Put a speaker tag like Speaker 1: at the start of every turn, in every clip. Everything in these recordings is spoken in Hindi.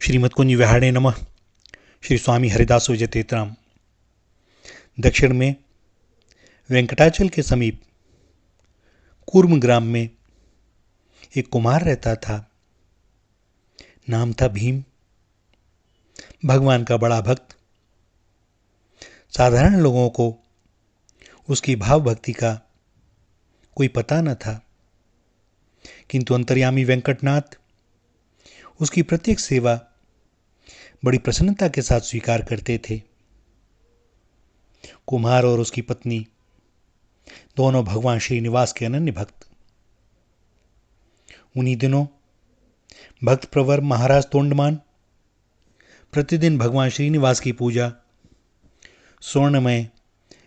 Speaker 1: श्रीमद्कुंज विहारे नमः। श्री स्वामी हरिदास विजयतेतराम। दक्षिण में वेंकटाचल के समीप कूर्म ग्राम में एक कुमार रहता था। नाम था भीम। भगवान का बड़ा भक्त। साधारण लोगों को उसकी भाव भक्ति का कोई पता न था, किंतु अंतर्यामी वेंकटनाथ उसकी प्रत्येक सेवा बड़ी प्रसन्नता के साथ स्वीकार करते थे। कुम्हार और उसकी पत्नी दोनों भगवान श्रीनिवास के अनन्य भक्त। उन्हीं दिनों भक्त प्रवर महाराज तोंडमान प्रतिदिन भगवान श्रीनिवास की पूजा स्वर्णमय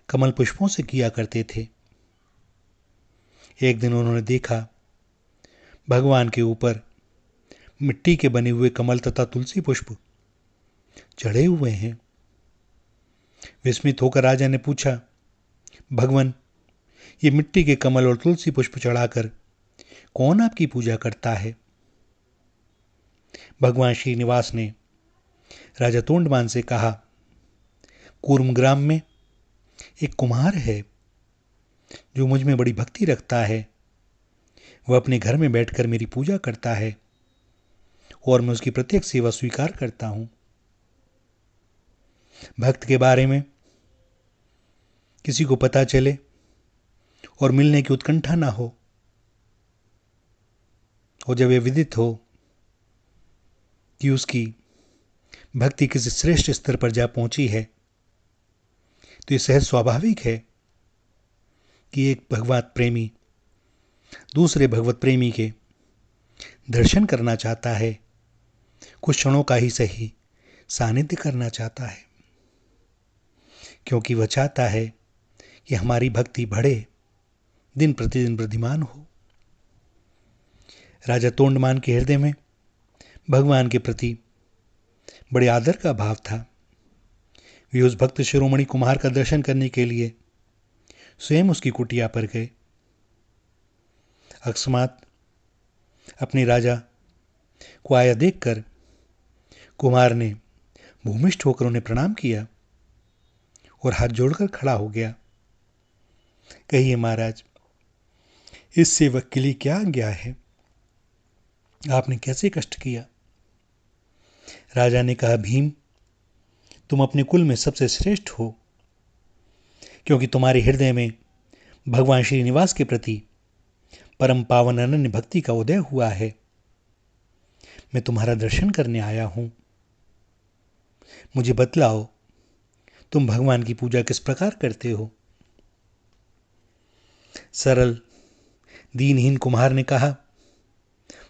Speaker 1: कमल पुष्पों से किया करते थे। एक दिन उन्होंने देखा भगवान के ऊपर मिट्टी के बने हुए कमल तथा तुलसी पुष्प चढ़े हुए हैं। विस्मित होकर राजा ने पूछा, भगवान, ये मिट्टी के कमल और तुलसी पुष्प चढ़ाकर कौन आपकी पूजा करता है? भगवान श्रीनिवास ने राजा तोंडमान से कहा, कूर्म ग्राम में एक कुम्हार है जो मुझ में बड़ी भक्ति रखता है। वह अपने घर में बैठकर मेरी पूजा करता है और मैं उसकी प्रत्येक सेवा स्वीकार करता हूं। भक्त के बारे में किसी को पता चले और मिलने की उत्कंठा ना हो, और जब यह विदित हो कि उसकी भक्ति किसी श्रेष्ठ स्तर पर जा पहुंची है, तो यह सहज स्वाभाविक है कि एक भगवत प्रेमी दूसरे भगवत प्रेमी के दर्शन करना चाहता है, कुछ क्षणों का ही सही सानिध्य करना चाहता है, क्योंकि वह चाहता है कि हमारी भक्ति बढ़े, दिन प्रतिदिन वृद्धिमान हो। राजा तोंडमान के हृदय में भगवान के प्रति बड़े आदर का भाव था। वे उस भक्त शिरोमणि कुम्हार का दर्शन करने के लिए स्वयं उसकी कुटिया पर गए। अकस्मात अपने राजा को आया देखकर कुम्हार ने भूमिष्ठ होकर उन्हें प्रणाम किया और हाथ जोड़कर खड़ा हो गया। कहिए महाराज, इस सेवक के लिए क्या आज्ञा है? आपने कैसे कष्ट किया? राजा ने कहा, भीम, तुम अपने कुल में सबसे श्रेष्ठ हो, क्योंकि तुम्हारे हृदय में भगवान श्रीनिवास के प्रति परम पावन अनन्य भक्ति का उदय हुआ है। मैं तुम्हारा दर्शन करने आया हूं। मुझे बतलाओ, तुम भगवान की पूजा किस प्रकार करते हो? सरल दीनहीन कुम्हार ने कहा,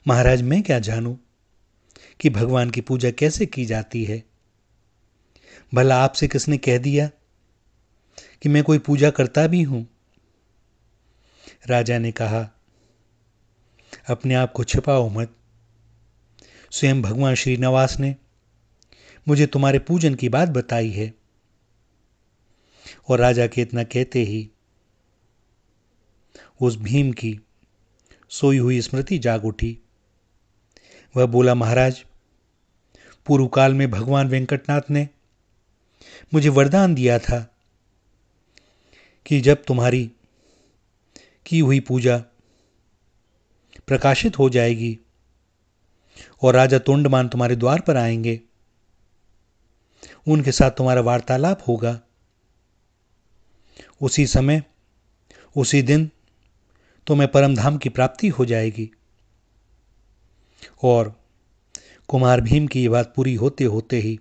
Speaker 1: महाराज, मैं क्या जानूं कि भगवान की पूजा कैसे की जाती है? भला आपसे किसने कह दिया कि मैं कोई पूजा करता भी हूं? राजा ने कहा, अपने आप को छिपाओ मत। स्वयं भगवान श्रीनिवास ने मुझे तुम्हारे पूजन की बात बताई है। और राजा के इतना कहते ही उस भीम की सोई हुई स्मृति जाग उठी। वह बोला, महाराज, पूर्व काल में भगवान वेंकटनाथ ने मुझे वरदान दिया था कि जब तुम्हारी की हुई पूजा प्रकाशित हो जाएगी और राजा तोंडमान तुम्हारे द्वार पर आएंगे, उनके साथ तुम्हारा वार्तालाप होगा। उसी समय, उसी दिन तुम्हें परम धाम की प्राप्ति हो जाएगी। और कुमार भीम की यह बात पूरी होते होते ही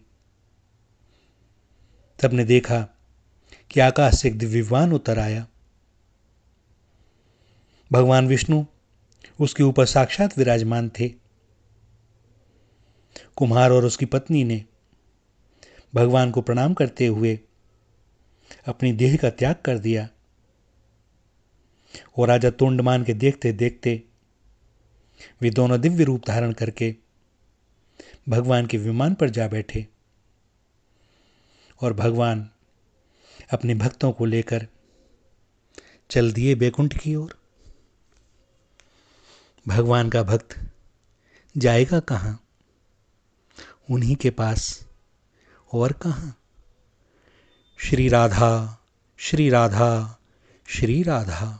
Speaker 1: तब ने देखा कि आकाश से एक दिव्य विमान उतर आया। भगवान विष्णु उसके ऊपर साक्षात विराजमान थे। कुम्हार और उसकी पत्नी ने भगवान को प्रणाम करते हुए अपनी देह का त्याग कर दिया और राजा तोंडमान के देखते देखते वे दोनों दिव्य रूप धारण करके भगवान के विमान पर जा बैठे और भगवान अपने भक्तों को लेकर चल दिए बैकुंठ की ओर। भगवान का भक्त जाएगा कहां? उन्हीं के पास, और कहाँ। श्री राधा, श्री राधा, श्री राधा।